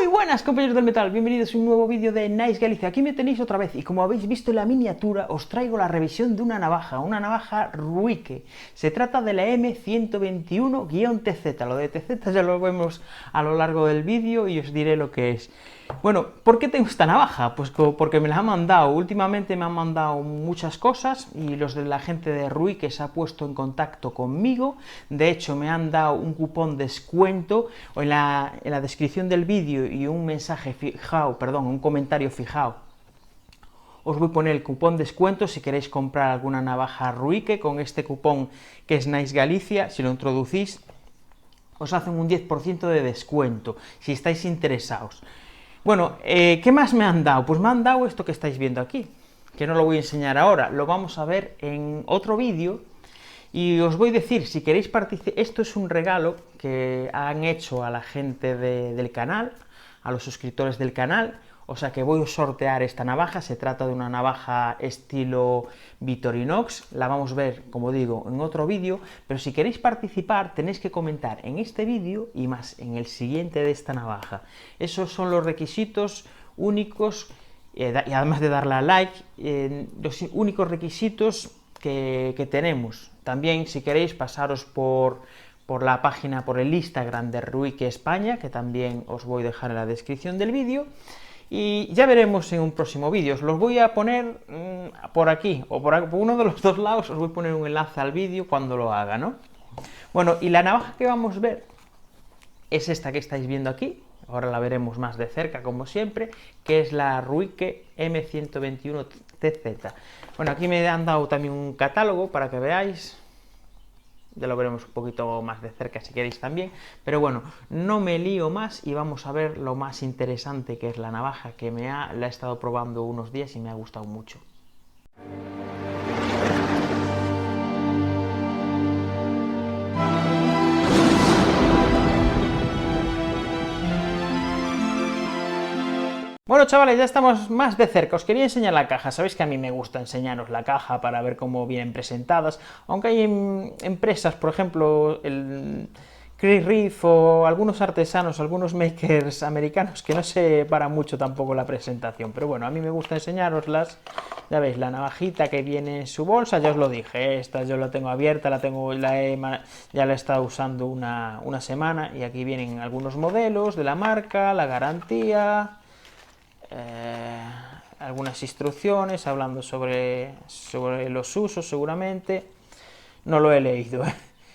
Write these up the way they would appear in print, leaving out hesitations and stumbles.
Muy buenas compañeros del metal, bienvenidos a un nuevo vídeo de Nice Galicia. Aquí me tenéis otra vez y como habéis visto en la miniatura os traigo la revisión de una navaja Ruike. Se trata de la M121-TZ, lo de TZ ya lo vemos a lo largo del vídeo y os diré lo que es. Bueno, ¿por qué tengo esta navaja? Pues porque me la han mandado, últimamente me han mandado muchas cosas y los de la gente de Ruike se ha puesto en contacto conmigo. De hecho me han dado un cupón descuento en la descripción del vídeo y un mensaje fijado, perdón, un comentario fijado. Os voy a poner el cupón descuento si queréis comprar alguna navaja Ruike con este cupón que es Nice Galicia. Si lo introducís os hacen un 10% de descuento si estáis interesados. Bueno, ¿qué más me han dado? Pues me han dado esto que estáis viendo aquí, que no lo voy a enseñar ahora, lo vamos a ver en otro vídeo. Y os voy a decir, si queréis participar, esto es un regalo que han hecho a la gente del canal, a los suscriptores del canal, o sea que voy a sortear esta navaja. Se trata de una navaja estilo Victorinox, la vamos a ver, como digo, en otro vídeo, pero si queréis participar tenéis que comentar en este vídeo y más en el siguiente de esta navaja. Esos son los requisitos únicos, y además de darle a like, los únicos requisitos que tenemos. También si queréis pasaros por la página, por el Instagram de Ruike España, que también os voy a dejar en la descripción del vídeo, y ya veremos en un próximo vídeo. Os los voy a poner por aquí, o por uno de los dos lados, os voy a poner un enlace al vídeo cuando lo haga, ¿no? Bueno, y la navaja que vamos a ver es esta que estáis viendo aquí. Ahora la veremos más de cerca, como siempre, que es la Ruike M121-TZ. Bueno, aquí me han dado también un catálogo para que veáis. Ya lo veremos un poquito más de cerca si queréis también. Pero bueno, no me lío más y vamos a ver lo más interesante, que es la navaja, que la he estado probando unos días y me ha gustado mucho. Bueno, chavales, ya estamos más de cerca. Os quería enseñar la caja. Sabéis que a mí me gusta enseñaros la caja para ver cómo vienen presentadas. Aunque hay empresas, por ejemplo, el Chris Reef o algunos artesanos, algunos makers americanos que no se para mucho tampoco la presentación. Pero bueno, a mí me gusta enseñaroslas. Ya veis, la navajita que viene en su bolsa, ya os lo dije. Esta yo la tengo abierta, ya la he estado usando una semana. Y aquí vienen algunos modelos de la marca, la garantía, algunas instrucciones hablando sobre los usos, seguramente. No lo he leído, ¿eh?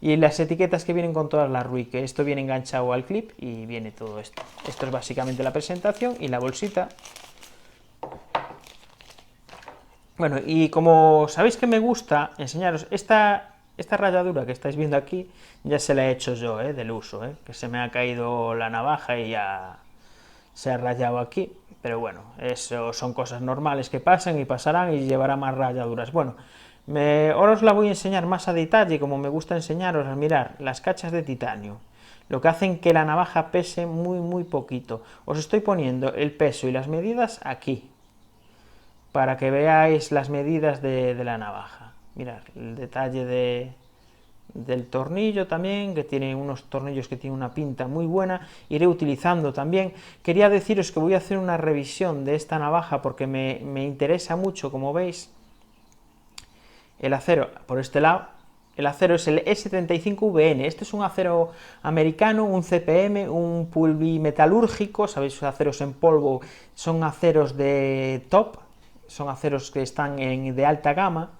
Y las etiquetas que vienen con todas las Ruike. Esto viene enganchado al clip y viene todo esto. Esto es básicamente la presentación y la bolsita. Bueno, y como sabéis que me gusta enseñaros esta rayadura que estáis viendo aquí, ya se la he hecho yo, del uso, que se me ha caído la navaja y ya se ha rayado aquí. Pero bueno, eso son cosas normales que pasan y pasarán y llevará más rayaduras. Bueno, ahora os la voy a enseñar más a detalle, como me gusta enseñaros. Mirad, las cachas de titanio, lo que hacen que la navaja pese muy poquito. Os estoy poniendo el peso y las medidas aquí, para que veáis las medidas de la navaja. Mirad, el detalle del tornillo también, que tiene unos tornillos que tienen una pinta muy buena. Iré utilizando también. Quería deciros que voy a hacer una revisión de esta navaja porque me interesa mucho, como veis. El acero por este lado, el acero es el E75VN, este es un acero americano, un CPM, un pulvimetalúrgico. Sabéis, los aceros en polvo son aceros de top, son aceros que están de alta gama,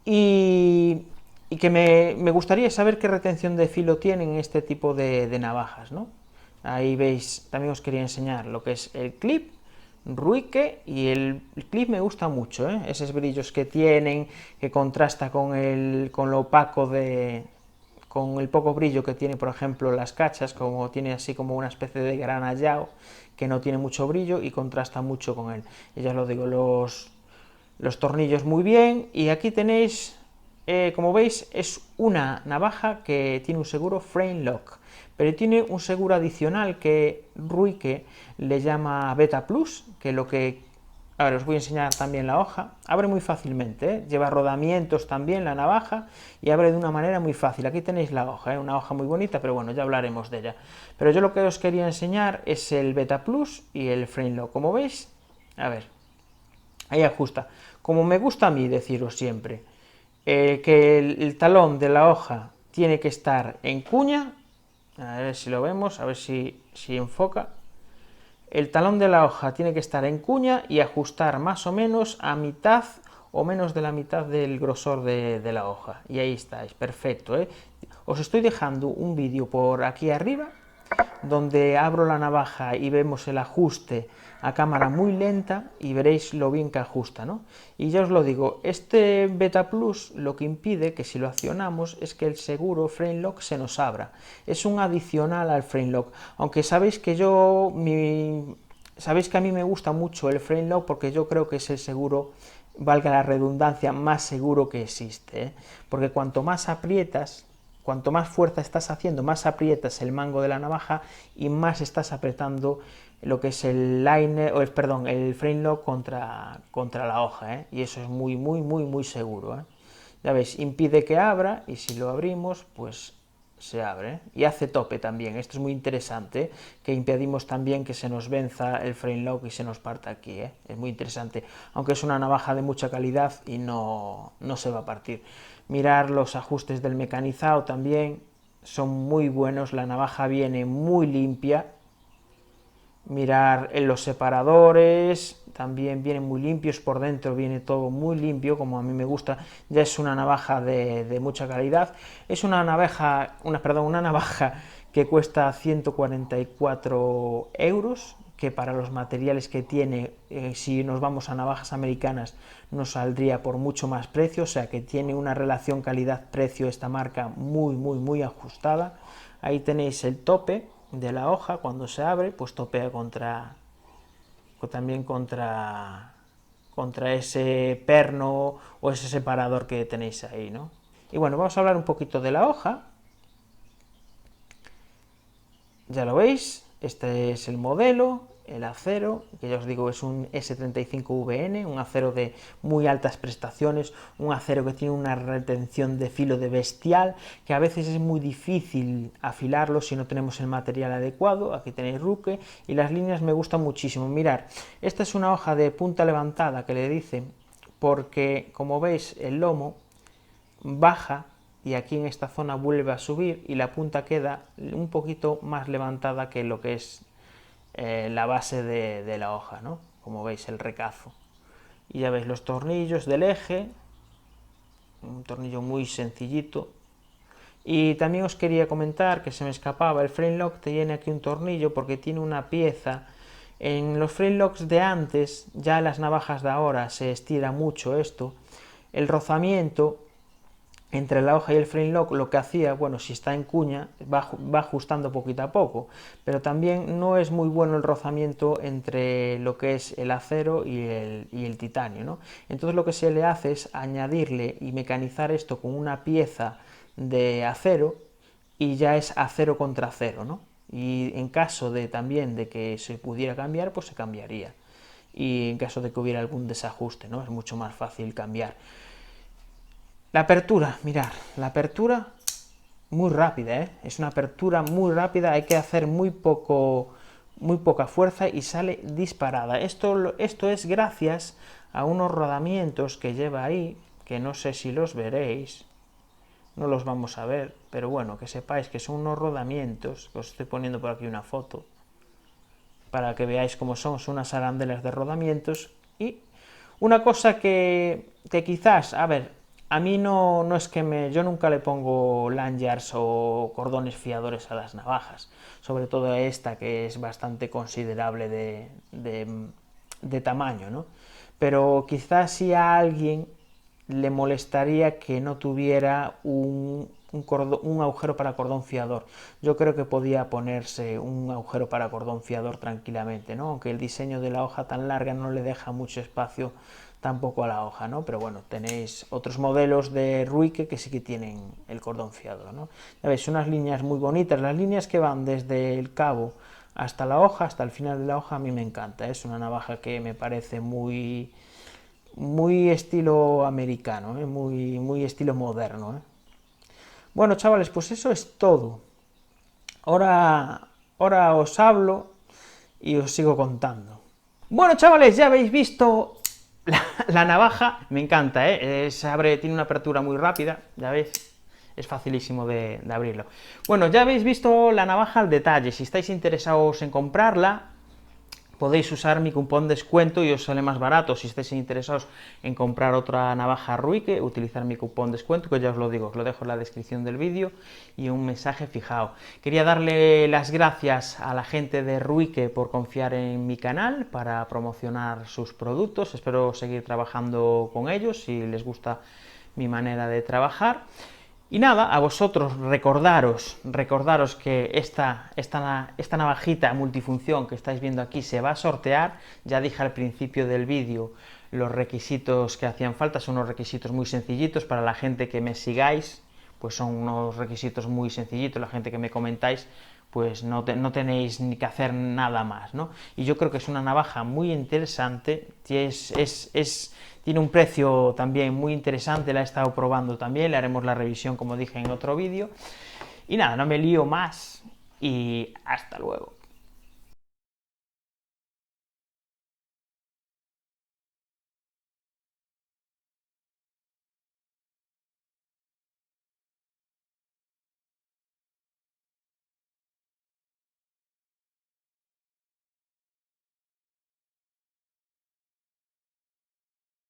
y que me gustaría saber qué retención de filo tienen este tipo de navajas, ¿no? Ahí veis, también os quería enseñar lo que es el clip Ruike, y el clip me gusta mucho, esos brillos que tienen, que contrasta con lo opaco con el poco brillo que tiene, por ejemplo, las cachas, como tiene así como una especie de granallado, que no tiene mucho brillo y contrasta mucho con él. Y ya os lo digo, los tornillos muy bien, y aquí tenéis, como veis, es una navaja que tiene un seguro Frame Lock, pero tiene un seguro adicional que Ruike le llama Beta Plus, que lo que A ver, os voy a enseñar también la hoja. Abre muy fácilmente, ¿eh? Lleva rodamientos también la navaja y abre de una manera muy fácil. Aquí tenéis la hoja, ¿eh? Una hoja muy bonita, pero bueno, ya hablaremos de ella. Pero yo lo que os quería enseñar es el Beta Plus y el Frame Lock. Como veis, a ver, ahí ajusta. Como me gusta a mí deciros siempre, que el talón de la hoja tiene que estar en cuña. A ver si lo vemos, a ver si enfoca. El talón de la hoja tiene que estar en cuña y ajustar más o menos a mitad o menos de la mitad del grosor de la hoja. Y ahí estáis, perfecto, ¿eh? Os estoy dejando un vídeo por aquí arriba donde abro la navaja y vemos el ajuste a cámara muy lenta y veréis lo bien que ajusta, ¿no? Y ya os lo digo, este Beta Plus lo que impide que si lo accionamos es que el seguro Frame Lock se nos abra. Es un adicional al Frame Lock, aunque sabéis que sabéis que a mí me gusta mucho el Frame Lock porque yo creo que es el seguro, valga la redundancia, más seguro que existe, ¿eh? Porque cuanto más aprietas, cuanto más fuerza estás haciendo, más aprietas el mango de la navaja y más estás apretando lo que es el liner, perdón, el frame lock contra la hoja, ¿eh? Y eso es muy seguro, ¿eh? Ya veis, impide que abra y si lo abrimos, pues se abre, ¿eh? Y hace tope también. Esto es muy interesante, ¿eh? Que impedimos también que se nos venza el frame lock y se nos parta aquí, ¿eh? Es muy interesante, aunque es una navaja de mucha calidad y no se va a partir. Mirar los ajustes del mecanizado también, son muy buenos, la navaja viene muy limpia. Mirar en los separadores, también vienen muy limpios, por dentro viene todo muy limpio, como a mí me gusta. Ya es una navaja de mucha calidad. Es una navaja, una navaja que cuesta 144 euros, que para los materiales que tiene, si nos vamos a navajas americanas, nos saldría por mucho más precio, o sea que tiene una relación calidad-precio esta marca muy ajustada. Ahí tenéis el tope de la hoja, cuando se abre, pues topea también contra ese perno o ese separador que tenéis ahí, ¿no? Y bueno, vamos a hablar un poquito de la hoja. Ya lo veis, este es el modelo, el acero, que ya os digo es un S35VN, un acero de muy altas prestaciones, un acero que tiene una retención de filo de bestial, que a veces es muy difícil afilarlo si no tenemos el material adecuado. Aquí tenéis ruque y las líneas me gustan muchísimo. Mirad, esta es una hoja de punta levantada que le dicen, porque como veis el lomo baja y aquí en esta zona vuelve a subir y la punta queda un poquito más levantada que lo que es la base de la hoja, ¿no? Como veis, el recazo. Y ya veis los tornillos del eje, un tornillo muy sencillito. Y también os quería comentar que se me escapaba, el frame lock tiene aquí un tornillo porque tiene una pieza. En los frame locks de antes, ya en las navajas de ahora se estira mucho esto, el rozamiento entre la hoja y el frame lock lo que hacía, bueno, si está en cuña, va ajustando poquito a poco, pero también no es muy bueno el rozamiento entre lo que es el acero y el titanio, ¿no? Entonces lo que se le hace es añadirle y mecanizar esto con una pieza de acero y ya es acero contra acero, ¿no? Y en caso de también de que se pudiera cambiar, pues se cambiaría. Y en caso de que hubiera algún desajuste, ¿no? Es mucho más fácil cambiar. La apertura, mirad, la apertura muy rápida, ¿eh? Es una apertura muy rápida, hay que hacer muy poca fuerza y sale disparada. Esto es gracias a unos rodamientos que lleva ahí, que no sé si los veréis, no los vamos a ver, pero bueno, que sepáis que son unos rodamientos, que os estoy poniendo por aquí una foto, para que veáis cómo son unas arandelas de rodamientos. Y una cosa que quizás, a ver, a mí no es que yo nunca le pongo lanyards o cordones fiadores a las navajas, sobre todo a esta que es bastante considerable de tamaño, ¿no? Pero quizás si a alguien le molestaría que no tuviera un agujero para cordón fiador. Yo creo que podía ponerse un agujero para cordón fiador tranquilamente, ¿no? Aunque el diseño de la hoja tan larga no le deja mucho espacio tampoco a la hoja, ¿no? Pero bueno, tenéis otros modelos de Ruike que sí que tienen el cordón fiador, ¿no? Ya veis, unas líneas muy bonitas, las líneas que van desde el cabo hasta la hoja, hasta el final de la hoja, a mí me encanta. Es una navaja que me parece muy estilo americano, muy estilo moderno. Bueno, chavales, pues eso es todo. Ahora os hablo y os sigo contando. Bueno, chavales, ya habéis visto la navaja, me encanta, se abre, tiene una apertura muy rápida, ya veis, es facilísimo de abrirlo. Bueno, ya habéis visto la navaja al detalle, si estáis interesados en comprarla, podéis usar mi cupón de descuento y os sale más barato. Si estáis interesados en comprar otra navaja Ruike, utilizar mi cupón de descuento, que ya os lo digo, os lo dejo en la descripción del vídeo, y un mensaje fijado. Quería darle las gracias a la gente de Ruike por confiar en mi canal para promocionar sus productos. Espero seguir trabajando con ellos si les gusta mi manera de trabajar. Y nada, a vosotros recordaros que esta navajita multifunción que estáis viendo aquí se va a sortear. Ya dije al principio del vídeo los requisitos que hacían falta, son unos requisitos muy sencillitos para la gente que me sigáis, pues son unos requisitos muy sencillitos, la gente que me comentáis, pues no tenéis ni que hacer nada más, ¿no? Y yo creo que es una navaja muy interesante, tiene un precio también muy interesante, la he estado probando también, le haremos la revisión como dije en otro vídeo. Y nada, no me lío más y hasta luego.